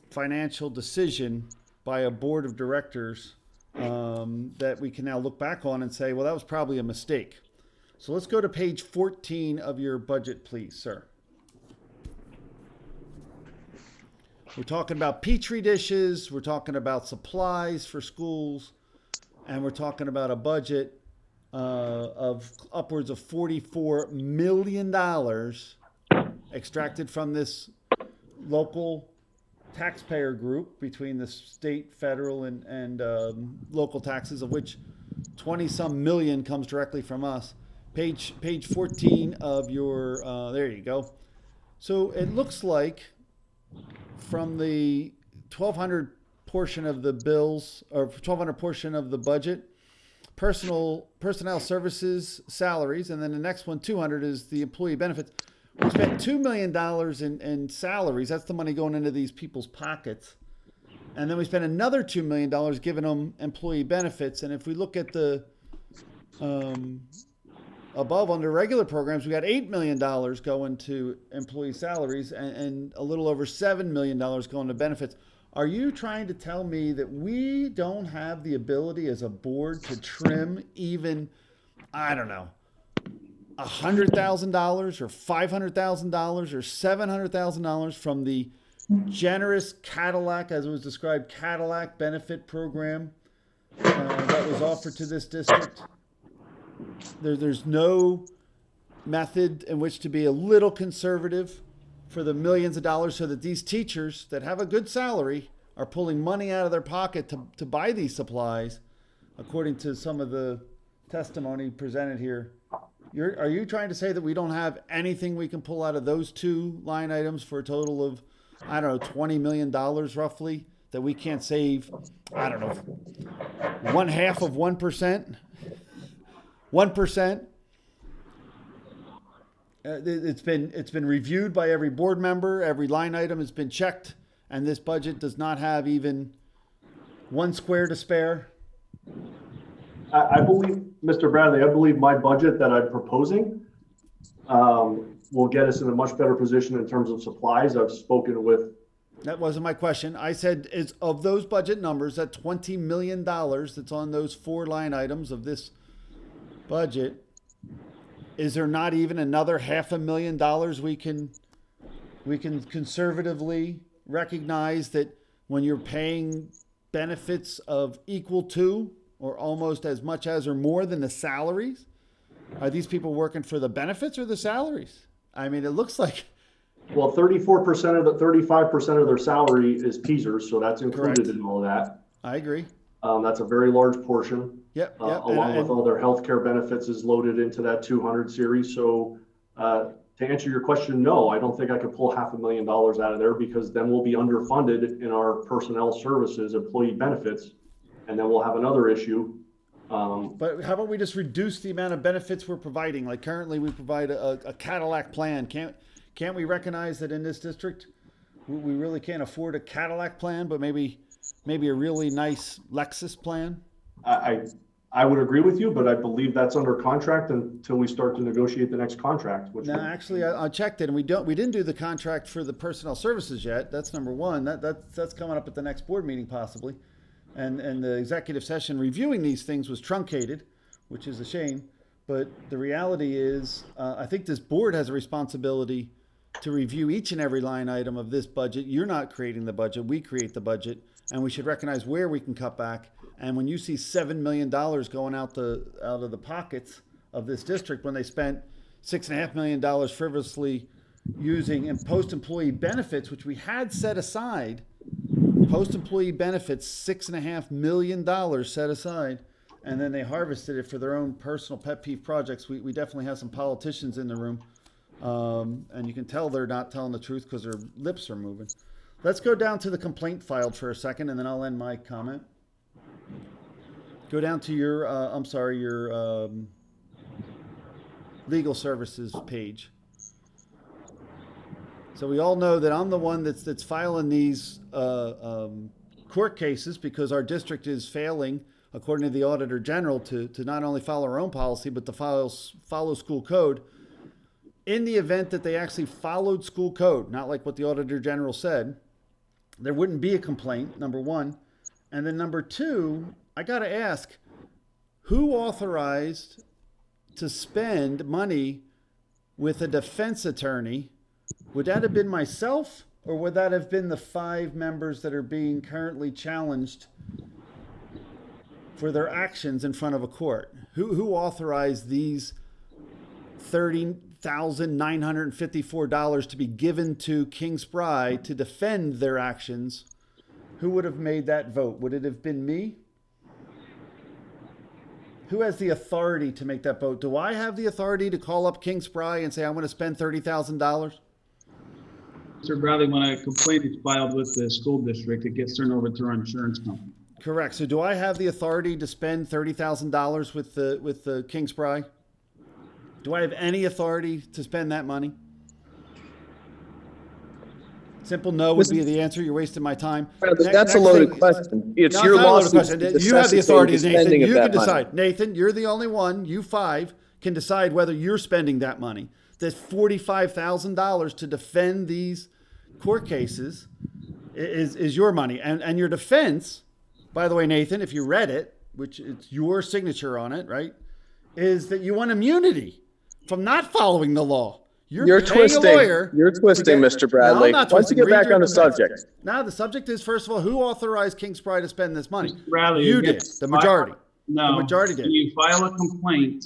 [SPEAKER 6] financial decision by a board of directors that we can now look back on and say, well, that was probably a mistake. So let's go to page 14 of your budget, please, sir. We're talking about petri dishes, we're talking about supplies for schools, and we're talking about a budget of upwards of $44 million extracted from this local taxpayer group between the state, federal, and local taxes, of which 20-some million comes directly from us. Page 14 of your, there you go. So it looks like from the 1,200 portion of the bills, or 1,200 portion of the budget, personnel services salaries, and then the next one, 200, is the employee benefits. We spent $2 million in salaries. That's the money going into these people's pockets. And then we spent another $2 million giving them employee benefits. And if we look at the above under regular programs, we got $8 million going to employee salaries and a little over $7 million going to benefits. Are you trying to tell me that we don't have the ability as a board to trim even, I don't know, $100,000 or $500,000 or $700,000 from the generous Cadillac, as it was described, Cadillac benefit program that was offered to this district? There's no method in which to be a little conservative for the millions of dollars so that these teachers that have a good salary are pulling money out of their pocket to buy these supplies, according to some of the testimony presented here. Are you trying to say that we don't have anything we can pull out of those two line items for a total of, I don't know, $20 million roughly, that we can't save, I don't know, 0.5%? 1%? It's been reviewed by every board member. Every line item has been checked, and this budget does not have even one square to spare.
[SPEAKER 2] I believe, Mr. Bradley, I believe my budget that I'm proposing will get us in a much better position in terms of supplies. I've spoken with.
[SPEAKER 6] That wasn't my question. I said, is of those budget numbers, that $20 million that's on those four line items of this budget, is there not even another $500,000 we can conservatively recognize that when you're paying benefits of equal to or almost as much as or more than the salaries, are these people working for the benefits or the salaries? I mean, it looks like.
[SPEAKER 2] Well, 34% of the 35% of their salary is teasers, so that's included in all of that.
[SPEAKER 6] I agree.
[SPEAKER 2] That's a very large portion.
[SPEAKER 6] Yep.
[SPEAKER 2] Along with all their healthcare benefits is loaded into that 200 series. So to answer your question, no, I don't think I could pull $500,000 out of there, because then we'll be underfunded in our personnel services, employee benefits, and then we'll have another issue.
[SPEAKER 6] But how about we just reduce the amount of benefits we're providing? Like currently we provide a Cadillac plan. Can't we recognize that in this district, we really can't afford a Cadillac plan, but maybe a really nice Lexus plan?
[SPEAKER 2] I would agree with you, but I believe that's under contract until we start to negotiate the next contract, which.
[SPEAKER 6] No, actually, I checked it, and we didn't do the contract for the personnel services yet. That's number one. That's coming up at the next board meeting possibly, and the executive session reviewing these things was truncated, which is a shame. But the reality is, I think this board has a responsibility to review each and every line item of this budget. You're not creating the budget; we create the budget, and we should recognize where we can cut back. And when you see $7 million going out of the pockets of this district when they spent $6.5 million frivolously using in post-employee benefits, which we had set aside, post-employee benefits, $6.5 million set aside, and then they harvested it for their own personal pet peeve projects. We definitely have some politicians in the room, and you can tell they're not telling the truth because their lips are moving. Let's go down to the complaint filed for a second, and then I'll end my comment. Go down to your, your legal services page. So we all know that I'm the one that's filing these court cases because our district is failing, according to the Auditor General, to not only follow our own policy, but to follow school code. In the event that they actually followed school code, not like what the Auditor General said, there wouldn't be a complaint, number one. And then number two, I got to ask, who authorized to spend money with a defense attorney? Would that have been myself, or would that have been the 5 members that are being currently challenged for their actions in front of a court? Who authorized these $30,954 to be given to King Spry to defend their actions? Who would have made that vote? Would it have been me? Who has the authority to make that vote? Do I have the authority to call up King Spry and say, I want to spend $30,000?
[SPEAKER 1] Mr. Bradley, when a complaint is filed with the school district, it gets turned over to our insurance company.
[SPEAKER 6] Correct. So do I have the authority to spend $30,000 with the King Spry? Do I have any authority to spend that money? Simple no would be the answer. You're wasting my time.
[SPEAKER 4] That's a loaded question. It's
[SPEAKER 6] No,
[SPEAKER 4] your
[SPEAKER 6] not a loaded
[SPEAKER 4] lawsuit.
[SPEAKER 6] question. You have the authority, Nathan. You can decide. Nathan, you're the only one. You 5 can decide whether you're spending that money. That $45,000 to defend these court cases is your money. And your defense, by the way, Nathan, if you read it, which it's your signature on it, right, is that you want immunity from not following the law.
[SPEAKER 4] You're twisting, Mr. Bradley.
[SPEAKER 6] No, I'm not
[SPEAKER 4] Once you
[SPEAKER 6] twisting.
[SPEAKER 4] get back on the subject.
[SPEAKER 6] Now, the subject is, first of all, who authorized King Spry to spend this money?
[SPEAKER 1] Bradley,
[SPEAKER 6] You
[SPEAKER 1] it
[SPEAKER 6] did.
[SPEAKER 1] gets
[SPEAKER 6] The majority.
[SPEAKER 1] No.
[SPEAKER 6] The majority did.
[SPEAKER 1] When you file a complaint,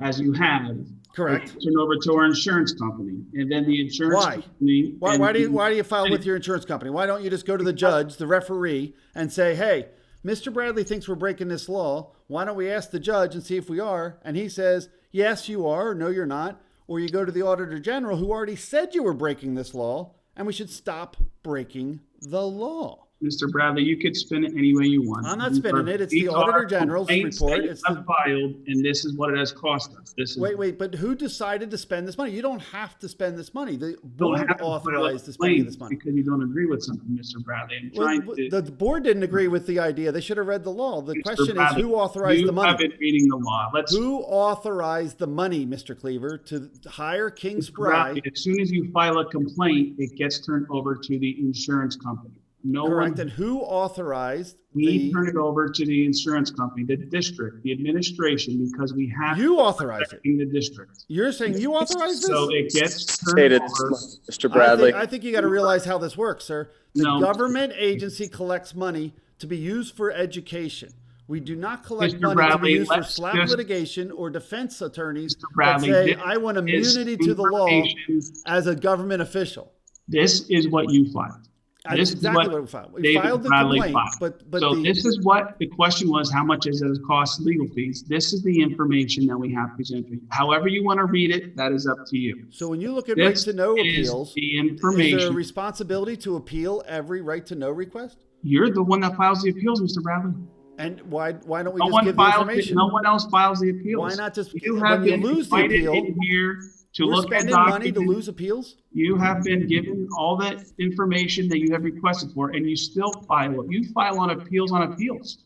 [SPEAKER 1] as you have.
[SPEAKER 6] Correct.
[SPEAKER 1] Turn over to our insurance company, and then the insurance
[SPEAKER 6] Why?
[SPEAKER 1] company.
[SPEAKER 6] Why do you file with your insurance company? Why don't you just go to the judge, the referee, and say, hey, Mr. Bradley thinks we're breaking this law. Why don't we ask the judge and see if we are? And he says, yes, you are, or no, you're not. Or you go to the Auditor General, who already said you were breaking this law, and we should stop breaking the law.
[SPEAKER 1] Mr. Bradley, you could spin it any way you want.
[SPEAKER 6] I'm not spinning it. It's the Auditor General's report. It's the
[SPEAKER 1] filed, and this is what it has cost us. This is
[SPEAKER 6] wait, but who decided to spend this money? You don't have to spend this money. The
[SPEAKER 1] don't
[SPEAKER 6] board
[SPEAKER 1] have to file a
[SPEAKER 6] authorized the spending of
[SPEAKER 1] complaint
[SPEAKER 6] this money.
[SPEAKER 1] because you don't agree with something, Mr. Bradley. I'm
[SPEAKER 6] Well,
[SPEAKER 1] trying to.
[SPEAKER 6] the board didn't agree with the idea. They should have read the law. The
[SPEAKER 1] Mr.
[SPEAKER 6] question
[SPEAKER 1] Bradley,
[SPEAKER 6] is, who authorized the
[SPEAKER 1] You
[SPEAKER 6] money?
[SPEAKER 1] haven't reading the law. Let's.
[SPEAKER 6] Who authorized the money, Mr. Cleaver, to hire King
[SPEAKER 1] Mr.
[SPEAKER 6] Spry?
[SPEAKER 1] Bradley, as soon as you file a complaint, it gets turned over to the insurance company. No
[SPEAKER 6] Correct.
[SPEAKER 1] one.
[SPEAKER 6] And who authorized
[SPEAKER 1] We
[SPEAKER 6] the?
[SPEAKER 1] turn it over to the insurance company, the district, the administration, because we have.
[SPEAKER 6] You authorized it.
[SPEAKER 1] In the district.
[SPEAKER 6] You're saying you authorized this?
[SPEAKER 1] So it gets turned
[SPEAKER 4] Stated,
[SPEAKER 1] over.
[SPEAKER 4] Mr. Bradley.
[SPEAKER 6] I think you got to realize how this works, sir. The
[SPEAKER 1] No.
[SPEAKER 6] government agency collects money to be used for education. We do not collect
[SPEAKER 1] Mr.
[SPEAKER 6] money to
[SPEAKER 1] Bradley,
[SPEAKER 6] be used for
[SPEAKER 1] let's
[SPEAKER 6] slap
[SPEAKER 1] just-
[SPEAKER 6] litigation or defense attorneys
[SPEAKER 1] Mr.
[SPEAKER 6] that
[SPEAKER 1] Bradley,
[SPEAKER 6] say,
[SPEAKER 1] this
[SPEAKER 6] I want
[SPEAKER 1] is
[SPEAKER 6] immunity to the law
[SPEAKER 1] information.
[SPEAKER 6] as a government official.
[SPEAKER 1] This is what you filed.
[SPEAKER 6] That's
[SPEAKER 1] This is
[SPEAKER 6] exactly what we filed. We
[SPEAKER 1] David
[SPEAKER 6] filed the
[SPEAKER 1] Bradley
[SPEAKER 6] complaint,
[SPEAKER 1] filed.
[SPEAKER 6] but
[SPEAKER 1] So
[SPEAKER 6] the,
[SPEAKER 1] this is what the question was, how much is it cost legal fees? This is the information that we have presented for you. However you want to read it, that is up to you.
[SPEAKER 6] so when you look at right
[SPEAKER 1] This
[SPEAKER 6] to know
[SPEAKER 1] is
[SPEAKER 6] appeals,
[SPEAKER 1] the
[SPEAKER 6] is there a
[SPEAKER 1] information.
[SPEAKER 6] responsibility to appeal every right to know request?
[SPEAKER 1] You're the one that files the appeals, Mr. Bradley.
[SPEAKER 6] And why don't we
[SPEAKER 1] No
[SPEAKER 6] just
[SPEAKER 1] one
[SPEAKER 6] give the
[SPEAKER 1] files it.
[SPEAKER 6] information?
[SPEAKER 1] No one else files the appeals.
[SPEAKER 6] Why not just
[SPEAKER 1] You
[SPEAKER 6] when
[SPEAKER 1] have
[SPEAKER 6] you
[SPEAKER 1] been
[SPEAKER 6] lose the
[SPEAKER 1] invited
[SPEAKER 6] appeal?
[SPEAKER 1] in here to
[SPEAKER 6] We're
[SPEAKER 1] look at
[SPEAKER 6] spending money to
[SPEAKER 1] documents.
[SPEAKER 6] lose appeals.
[SPEAKER 1] You have been given all the information that you have requested for, and you still file it. You file on appeals on appeals.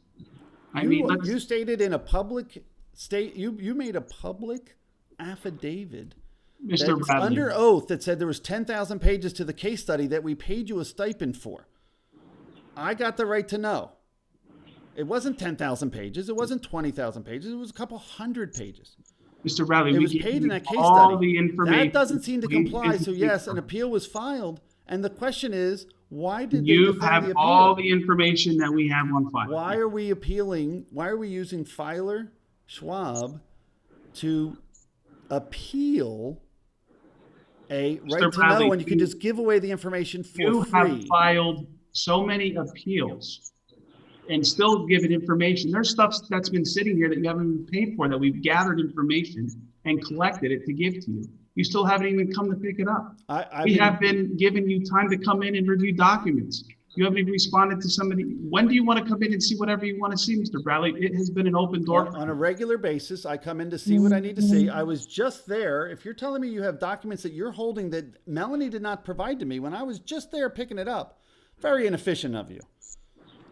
[SPEAKER 1] I mean, let's,
[SPEAKER 6] You stated in a public you made a public affidavit
[SPEAKER 1] Mr.
[SPEAKER 6] that's
[SPEAKER 1] Bradley,
[SPEAKER 6] under oath that said there was 10,000 pages to the case study that we paid you a stipend for. I got the right to know. It wasn't 10,000 pages. It wasn't 20,000 pages. It was a couple hundred pages.
[SPEAKER 1] Mr. Bradley,
[SPEAKER 6] It
[SPEAKER 1] we
[SPEAKER 6] was
[SPEAKER 1] gave
[SPEAKER 6] paid in
[SPEAKER 1] you
[SPEAKER 6] that case
[SPEAKER 1] all
[SPEAKER 6] study.
[SPEAKER 1] the information.
[SPEAKER 6] That doesn't seem to
[SPEAKER 1] We-
[SPEAKER 6] comply. So yes, an appeal was filed. And the question is, why did they
[SPEAKER 1] You
[SPEAKER 6] defend
[SPEAKER 1] have
[SPEAKER 6] the
[SPEAKER 1] all
[SPEAKER 6] appeal?
[SPEAKER 1] the information that we have on file.
[SPEAKER 6] Why are we appealing? Why are we using Filer Schwab to appeal a right to
[SPEAKER 1] Bradley,
[SPEAKER 6] know when you can just give away the information for
[SPEAKER 1] You have
[SPEAKER 6] free?
[SPEAKER 1] filed so many appeals and still given information. There's stuff that's been sitting here that you haven't even paid for, that we've gathered information and collected it to give to you. You still haven't even come to pick it up. We have been giving you time to come in and review documents. You haven't even responded to somebody. When do you want to come in and see whatever you want to see, Mr. Bradley? It has been an open door.
[SPEAKER 6] On a regular basis, I come in to see what I need to see. I was just there. If you're telling me you have documents that you're holding that Melanie did not provide to me when I was just there picking it up, very inefficient of you.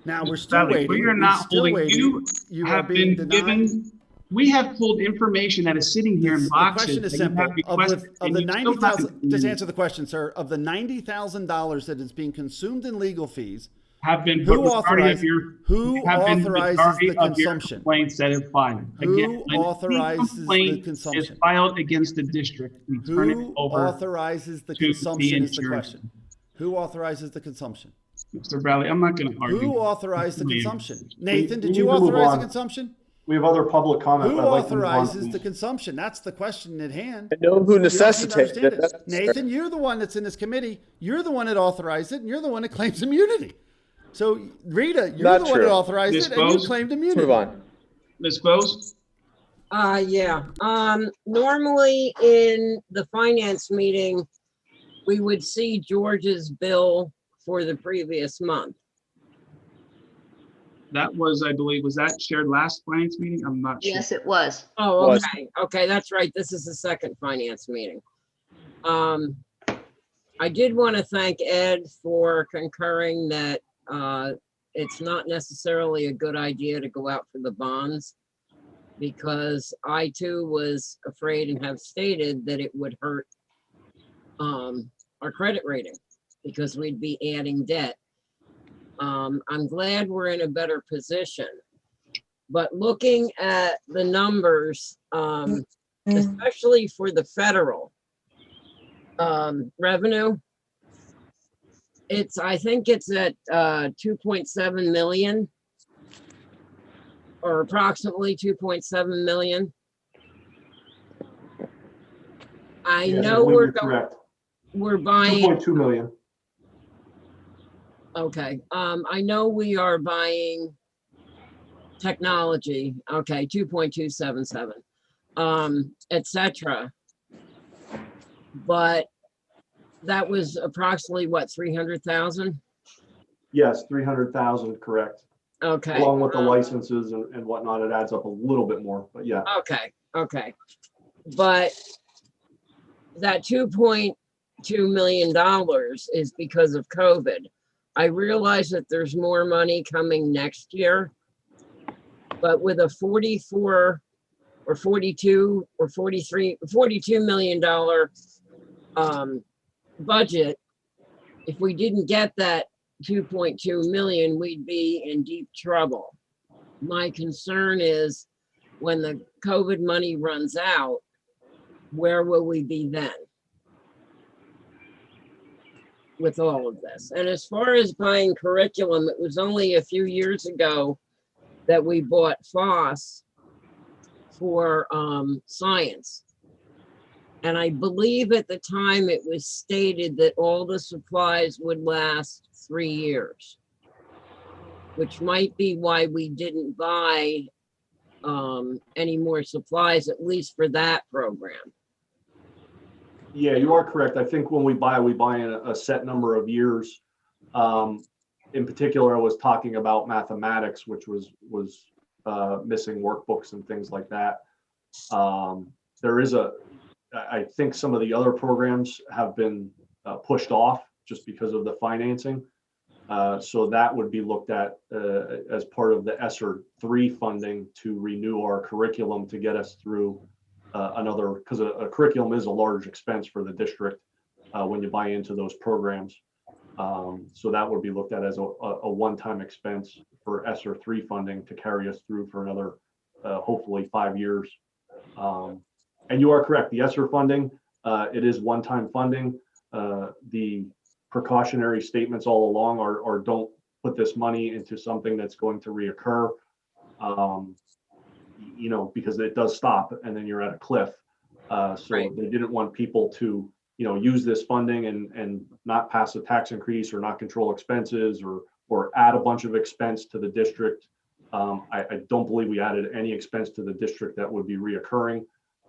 [SPEAKER 6] Now we're still
[SPEAKER 1] Bradley,
[SPEAKER 6] waiting.
[SPEAKER 1] we are not
[SPEAKER 6] We're still
[SPEAKER 1] holding.
[SPEAKER 6] waiting.
[SPEAKER 1] You
[SPEAKER 6] are
[SPEAKER 1] have
[SPEAKER 6] being
[SPEAKER 1] been
[SPEAKER 6] denied.
[SPEAKER 1] given. We have pulled information that is sitting here in
[SPEAKER 6] The
[SPEAKER 1] boxes.
[SPEAKER 6] question is
[SPEAKER 1] that you have
[SPEAKER 6] simple.
[SPEAKER 1] requested,
[SPEAKER 6] Of
[SPEAKER 1] and
[SPEAKER 6] the
[SPEAKER 1] you still
[SPEAKER 6] 90,000,
[SPEAKER 1] haven't
[SPEAKER 6] just answer the question, sir. Of the $90,000 that is being consumed in legal fees,
[SPEAKER 1] have been
[SPEAKER 6] Who
[SPEAKER 1] majority
[SPEAKER 6] authorized-
[SPEAKER 1] of your-
[SPEAKER 6] who
[SPEAKER 1] have been
[SPEAKER 6] authorizes
[SPEAKER 1] majority
[SPEAKER 6] the
[SPEAKER 1] of your
[SPEAKER 6] consumption?
[SPEAKER 1] complaints that have filed.
[SPEAKER 6] Who
[SPEAKER 1] Again, when any
[SPEAKER 6] authorizes the
[SPEAKER 1] complaint
[SPEAKER 6] consumption?
[SPEAKER 1] Is filed against the district, we turn it
[SPEAKER 6] who
[SPEAKER 1] over
[SPEAKER 6] authorizes the
[SPEAKER 1] to the
[SPEAKER 6] consumption is the
[SPEAKER 1] insurance.
[SPEAKER 6] question. Who authorizes the consumption?
[SPEAKER 1] Mr. Bradley, I'm not going to argue.
[SPEAKER 6] Who
[SPEAKER 1] with you.
[SPEAKER 6] authorized the
[SPEAKER 1] Please.
[SPEAKER 6] consumption? Nathan,
[SPEAKER 2] we
[SPEAKER 6] did
[SPEAKER 2] need
[SPEAKER 6] you
[SPEAKER 2] to move
[SPEAKER 6] authorize the
[SPEAKER 2] on.
[SPEAKER 6] consumption?
[SPEAKER 2] We have other public comment.
[SPEAKER 6] Who
[SPEAKER 2] I'd like to move on,
[SPEAKER 6] authorizes
[SPEAKER 2] please.
[SPEAKER 6] the consumption? That's the question at hand.
[SPEAKER 4] I know who
[SPEAKER 6] You don't seem to
[SPEAKER 4] necessitated
[SPEAKER 6] understand
[SPEAKER 4] it.
[SPEAKER 6] it.
[SPEAKER 4] That's-
[SPEAKER 6] Nathan, you're the one that's in this committee. You're the one that authorized it, and you're the one that claims immunity. So, Rita, you're
[SPEAKER 4] Not
[SPEAKER 6] the one
[SPEAKER 4] true.
[SPEAKER 6] that authorized
[SPEAKER 1] Ms.
[SPEAKER 6] it, and you
[SPEAKER 1] Bose?
[SPEAKER 6] claimed
[SPEAKER 4] Let's
[SPEAKER 6] immunity.
[SPEAKER 4] move on.
[SPEAKER 1] Ms. Bose?
[SPEAKER 7] Yeah. Normally in the finance meeting, we would see George's bill for the previous month.
[SPEAKER 1] That was, I believe, was that shared last finance meeting? I'm not sure.
[SPEAKER 3] Yes, it was.
[SPEAKER 7] Oh,
[SPEAKER 4] Was-
[SPEAKER 7] okay. Okay, that's right. This is the second finance meeting. I did want to thank Ed for concurring that it's not necessarily a good idea to go out for the bonds, because I too was afraid and have stated that it would hurt our credit rating because we'd be adding debt. I'm glad we're in a better position. But looking at the numbers, especially for the federal revenue, I think it's at 2.7 million, or approximately 2.7 million. I
[SPEAKER 2] Yes,
[SPEAKER 7] know
[SPEAKER 2] believe
[SPEAKER 7] we're
[SPEAKER 2] you're correct.
[SPEAKER 7] we're buying.
[SPEAKER 2] 2.2 million.
[SPEAKER 7] Okay, I know we are buying technology, okay, 2.277, et cetera. But that was approximately what, 300,000?
[SPEAKER 2] Yes, 300,000, correct.
[SPEAKER 7] Okay.
[SPEAKER 2] Along with the licenses and whatnot, it adds up a little bit more, but yeah.
[SPEAKER 7] Okay. But that $2.2 million is because of COVID. I realize that there's more money coming next year, but with a 44 or 42 or 43, $42 million budget, if we didn't get that 2.2 million, we'd be in deep trouble. My concern is when the COVID money runs out, where will we be then with all of this? And as far as buying curriculum, it was only a few years ago that we bought FOSS for science. And I believe at the time it was stated that all the supplies would last 3 years, which might be why we didn't buy any more supplies, at least for that program.
[SPEAKER 2] Yeah, you are correct. I think when we buy in a set number of years. In particular, I was talking about mathematics, which was missing workbooks and things like that. I think some of the other programs have been pushed off just because of the financing. So that would be looked at as part of the ESSER 3 funding to renew our curriculum to get us through another, because a curriculum is a large expense for the district when you buy into those programs. So that would be looked at as a one-time expense for ESSER 3 funding to carry us through for another, hopefully 5 years. And you are correct, the ESSER funding, it is one-time funding. The precautionary statements all along are don't put this money into something that's going to reoccur, because it does stop and then you're at a cliff. So
[SPEAKER 7] Right.
[SPEAKER 2] they didn't want people to, use this funding and not pass a tax increase or not control expenses or add a bunch of expense to the district. I don't believe we added any expense to the district that would be reoccurring.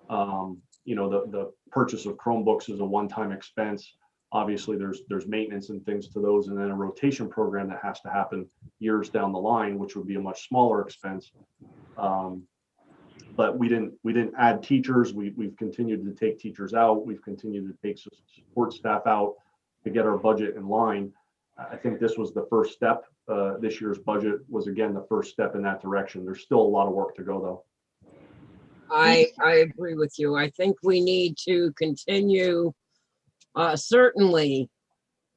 [SPEAKER 2] The purchase of Chromebooks is a one-time expense. Obviously, there's maintenance and things to those, and then a rotation program that has to happen years down the line, which would be a much smaller expense. But we didn't add teachers. We've continued to take teachers out. We've continued to take support staff out to get our budget in line. I think this was the first step. This year's budget was again the first step in that direction. There's still a lot of work to go though.
[SPEAKER 7] I agree with you. I think we need to continue. Certainly,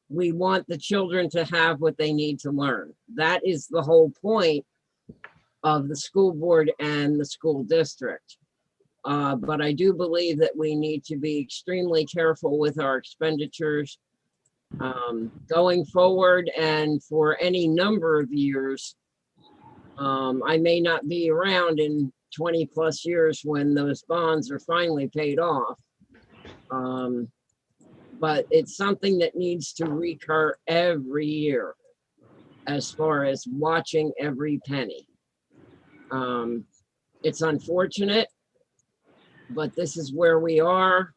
[SPEAKER 7] we want the children to have what they need to learn. That is the whole point of the school board and the school district. But I do believe that we need to be extremely careful with our expenditures going forward and for any number of years. I may not be around in 20 plus years when those bonds are finally paid off. But it's something that needs to recur every year as far as watching every penny. It's unfortunate, but this is where we are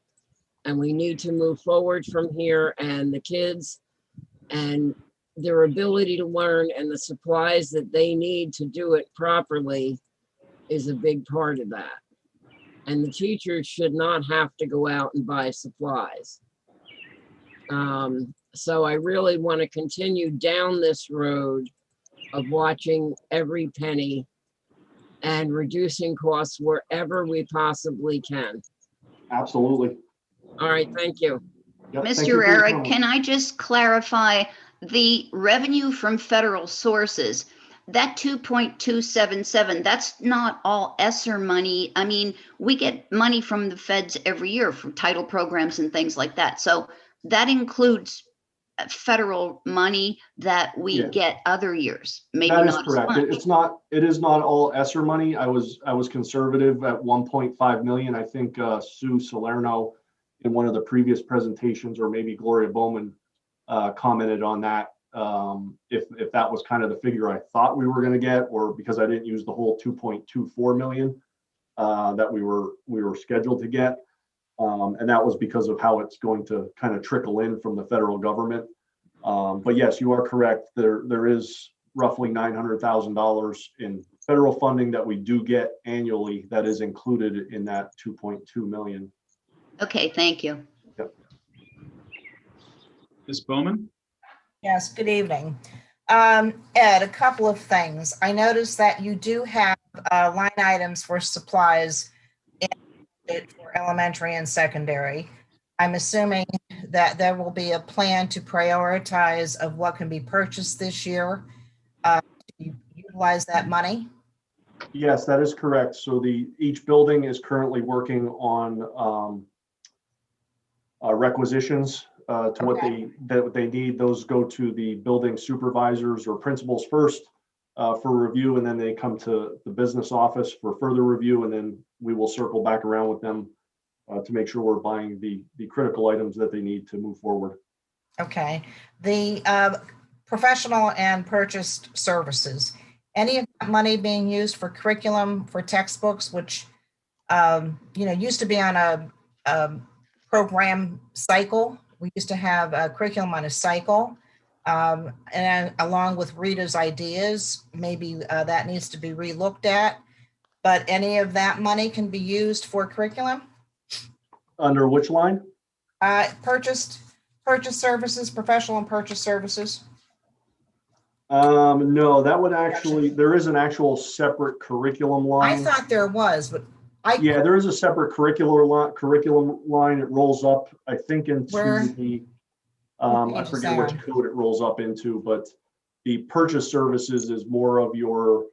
[SPEAKER 7] and we need to move forward from here, and the kids and their ability to learn and the supplies that they need to do it properly is a big part of that. And the teachers should not have to go out and buy supplies. So I really want to continue down this road of watching every penny and reducing costs wherever we possibly can.
[SPEAKER 2] Absolutely.
[SPEAKER 7] All right, thank you.
[SPEAKER 2] Yep, thank you
[SPEAKER 3] Mr.
[SPEAKER 2] for your
[SPEAKER 3] Eric,
[SPEAKER 2] comment.
[SPEAKER 3] can I just clarify the revenue from federal sources? That 2.277, that's not all ESSER money. I mean, we get money from the feds every year for title programs and things like that. So that includes federal money that we
[SPEAKER 2] Yeah.
[SPEAKER 3] get other years, maybe
[SPEAKER 2] That is
[SPEAKER 3] not as
[SPEAKER 2] correct.
[SPEAKER 3] much.
[SPEAKER 2] It is not all ESSER money. I was conservative at 1.5 million. I think Sue Salerno in one of the previous presentations, or maybe Gloria Bowman commented on that. If that was kind of the figure I thought we were going to get, or because I didn't use the whole 2.24 million that we were scheduled to get. And that was because of how it's going to kind of trickle in from the federal government. But yes, you are correct. There is roughly $900,000 in federal funding that we do get annually that is included in that 2.2 million.
[SPEAKER 3] Okay, thank you.
[SPEAKER 1] Ms. Bowman?
[SPEAKER 8] Yes, good evening. Ed, a couple of things. I noticed that you do have line items for supplies for elementary and secondary. I'm assuming that there will be a plan to prioritize of what can be purchased this year. You utilize that money?
[SPEAKER 2] Yes, that is correct. So each building is currently working on requisitions to what they need. Those go to the building supervisors or principals first for review, and then they come to the business office for further review, and then we will circle back around with them to make sure we're buying the critical items that they need to move forward.
[SPEAKER 8] Okay. The professional and purchased services, any of that money being used for curriculum, for textbooks, which used to be on a program cycle. We used to have a curriculum on a cycle, and along with Rita's ideas, maybe that needs to be relooked at. But any of that money can be used for curriculum?
[SPEAKER 2] Under which line?
[SPEAKER 8] Purchase services, professional and purchase services.
[SPEAKER 2] No, that would actually, there is an actual separate curriculum
[SPEAKER 8] I
[SPEAKER 2] line.
[SPEAKER 8] thought there was, but
[SPEAKER 2] Yeah, there is a separate curriculum line. It rolls up, I think,
[SPEAKER 8] Where-
[SPEAKER 2] into the,
[SPEAKER 8] What
[SPEAKER 2] I
[SPEAKER 8] page is
[SPEAKER 2] forget
[SPEAKER 8] that
[SPEAKER 2] which
[SPEAKER 8] on?
[SPEAKER 2] code it rolls up into, but the purchase services is more of your,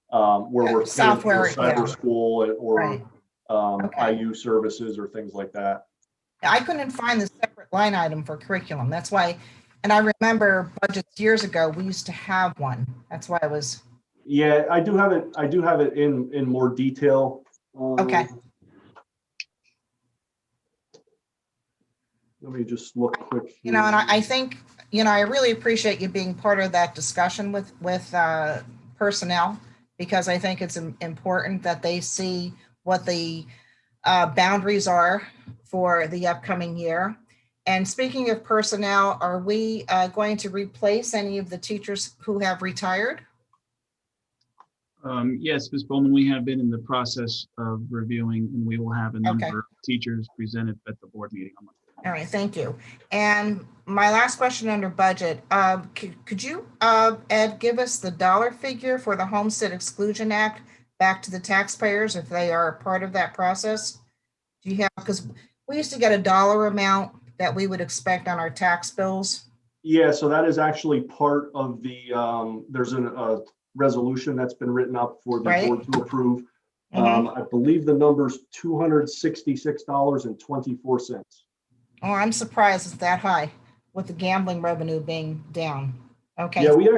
[SPEAKER 2] where we're paying for
[SPEAKER 8] Software, yeah.
[SPEAKER 2] cyber school or,
[SPEAKER 8] Right. Okay.
[SPEAKER 2] IU services or things like that.
[SPEAKER 8] I couldn't find the separate line item for curriculum. That's why, and I remember budgets years ago, we used to have one. That's why I was,
[SPEAKER 2] Yeah, I do have it in more detail.
[SPEAKER 8] Okay.
[SPEAKER 2] Let me just look quick.
[SPEAKER 8] you know, and
[SPEAKER 2] here.
[SPEAKER 8] I think, I really appreciate you being part of that discussion with personnel, because I think it's important that they see what the boundaries are for the upcoming year. And speaking of personnel, are we going to replace any of the teachers who have retired?
[SPEAKER 1] Yes, Ms. Bowman, we have been in the process of reviewing, and we will have a number of teachers presented at the board meeting on Monday.
[SPEAKER 8] All right, thank you. And my last question under budget, could you, Ed, give us the dollar figure for the Homestead Exclusion Act back to the taxpayers if they are a part of that process? Do you have, because we used to get a dollar amount that we would expect on our tax bills.
[SPEAKER 2] Yeah, so that is actually part of the, there's a resolution that's been written up for the
[SPEAKER 8] Right.
[SPEAKER 2] board to approve.
[SPEAKER 8] Mhm.
[SPEAKER 2] I believe the number's $266.24.
[SPEAKER 8] Oh, I'm surprised it's that high with the gambling revenue being down. Okay.
[SPEAKER 2] Yeah, we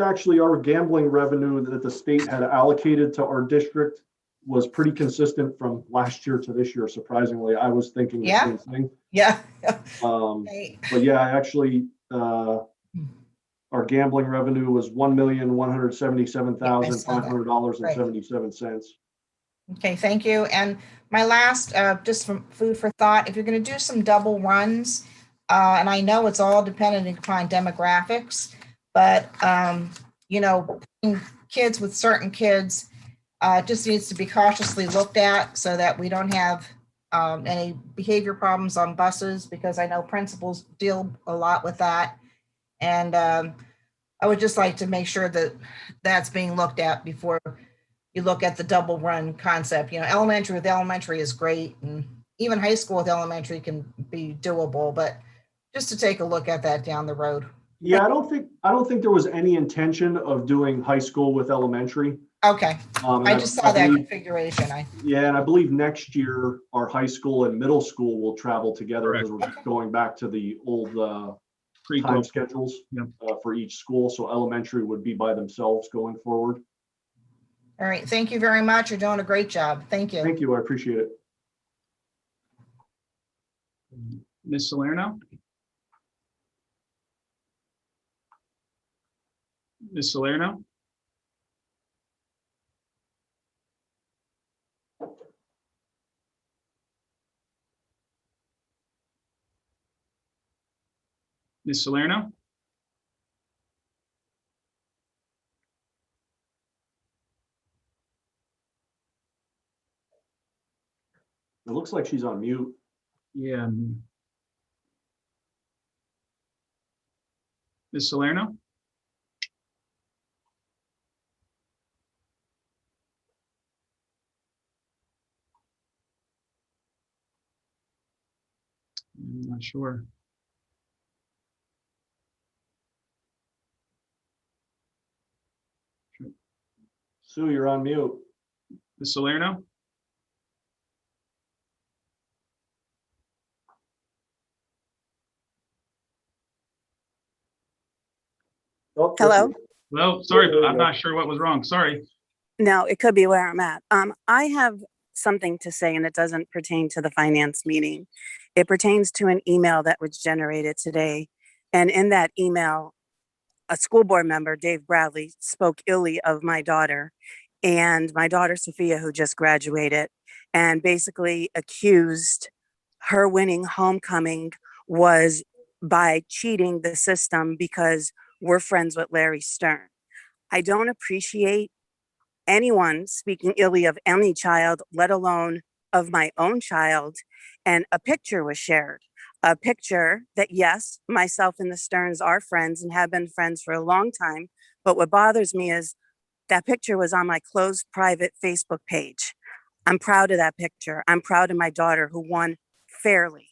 [SPEAKER 2] actually, our gambling revenue that the state had allocated to our district was pretty consistent from last year to this year, surprisingly. I was thinking the
[SPEAKER 8] Yeah.
[SPEAKER 2] same thing.
[SPEAKER 8] Yeah.
[SPEAKER 2] But yeah, actually, our gambling revenue was $1,177,500.77.
[SPEAKER 8] Okay, thank you. And my last, just from food for thought, if you're going to do some double runs, and I know it's all dependent upon demographics, but, kids with certain kids just needs to be cautiously looked at so that we don't have any behavior problems on buses, because I know principals deal a lot with that. And I would just like to make sure that that's being looked at before you look at the double run concept. Elementary with elementary is great, and even high school with elementary can be doable, but just to take a look at that down the road.
[SPEAKER 2] Yeah, I don't think there was any intention of doing high school with elementary.
[SPEAKER 8] Okay,
[SPEAKER 2] And
[SPEAKER 8] I just saw that
[SPEAKER 2] believe-
[SPEAKER 8] configuration.
[SPEAKER 2] Yeah, and I believe next year our high school and middle school will travel together because we're going back to the old time
[SPEAKER 1] Pre-COVID.
[SPEAKER 2] schedules
[SPEAKER 1] Yep.
[SPEAKER 2] for each school. So elementary would be by themselves going forward.
[SPEAKER 8] All right, thank you very much. You're doing a great job. Thank you.
[SPEAKER 2] Thank you. I appreciate it.
[SPEAKER 1] Ms. Salerno? Ms. Salerno? Ms. Salerno?
[SPEAKER 2] It looks like she's on mute.
[SPEAKER 1] Yeah. Ms. Salerno? I'm not sure.
[SPEAKER 2] Sue, you're on mute.
[SPEAKER 1] Ms. Salerno?
[SPEAKER 2] Oh, there
[SPEAKER 9] Hello?
[SPEAKER 2] she is.
[SPEAKER 1] Hello, sorry,
[SPEAKER 2] There we
[SPEAKER 1] I'm
[SPEAKER 2] go.
[SPEAKER 1] not sure what was wrong. Sorry.
[SPEAKER 9] No, it could be where I'm at. I have something to say, and it doesn't pertain to the finance meeting. It pertains to an email that was generated today. And in that email, a school board member, Dave Bradley, spoke illy of my daughter and my daughter, Sophia, who just graduated, and basically accused her winning homecoming was by cheating the system because we're friends with Larry Stern. I don't appreciate anyone speaking illy of any child, let alone of my own child. And a picture was shared, a picture that, yes, myself and the Sterns are friends and have been friends for a long time, But what bothers me is that picture was on my closed private Facebook page. I'm proud of that picture. I'm proud of my daughter who won fairly,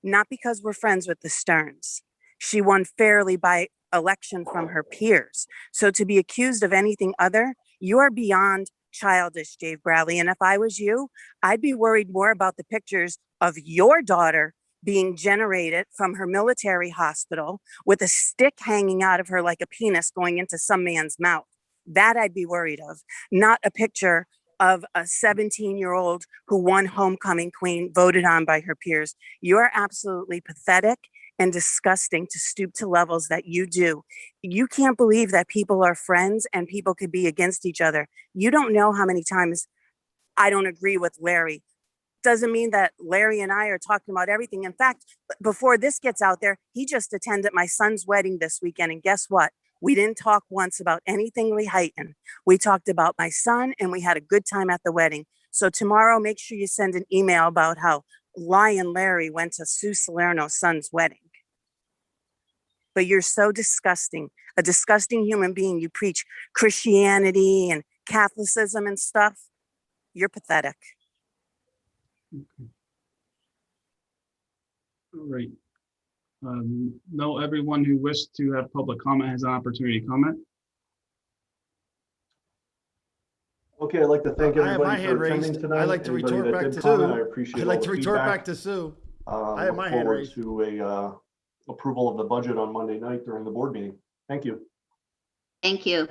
[SPEAKER 9] not because we're friends with the Stearns. She won fairly by election from her peers. So to be accused of anything other, you are beyond childish, Dave Bradley. And if I was you, I'd be worried more about the pictures of your daughter being generated from her military hospital with a stick hanging out of her like a penis going into some man's mouth. That I'd be worried of, not a picture of a 17-year-old who won homecoming queen, voted on by her peers. You're absolutely pathetic and disgusting to stoop to levels that you do. You can't believe that people are friends and people could be against each other. You don't know how many times I don't agree with Larry. Doesn't mean that Larry and I are talking about everything. In fact, before this gets out there, he just attended my son's wedding this weekend. And guess what? We didn't talk once about anything Lehighton. We talked about my son and we had a good time at the wedding. So tomorrow, make sure you send an email about how Lion Larry went to Sue Salerno's son's wedding. But you're so disgusting, a disgusting human being. You preach Christianity and Catholicism and stuff. You're pathetic.
[SPEAKER 1] All right. No, everyone who wished to have public comment has an opportunity to comment.
[SPEAKER 2] Okay, I'd like to thank
[SPEAKER 6] I have my
[SPEAKER 2] everybody
[SPEAKER 6] hand
[SPEAKER 2] for attending
[SPEAKER 6] raised.
[SPEAKER 2] tonight.
[SPEAKER 6] I'd like to
[SPEAKER 2] Anybody
[SPEAKER 6] retort
[SPEAKER 2] that
[SPEAKER 6] back
[SPEAKER 2] did
[SPEAKER 6] to
[SPEAKER 2] comment, I
[SPEAKER 6] Sue.
[SPEAKER 2] appreciate
[SPEAKER 6] I'd like
[SPEAKER 2] all
[SPEAKER 6] to
[SPEAKER 2] the
[SPEAKER 6] retort
[SPEAKER 2] feedback.
[SPEAKER 6] back to Sue. I have
[SPEAKER 2] Look
[SPEAKER 6] my hand
[SPEAKER 2] forward
[SPEAKER 6] raised.
[SPEAKER 2] to a approval of the budget on Monday night during the board meeting. Thank you.
[SPEAKER 3] Thank you.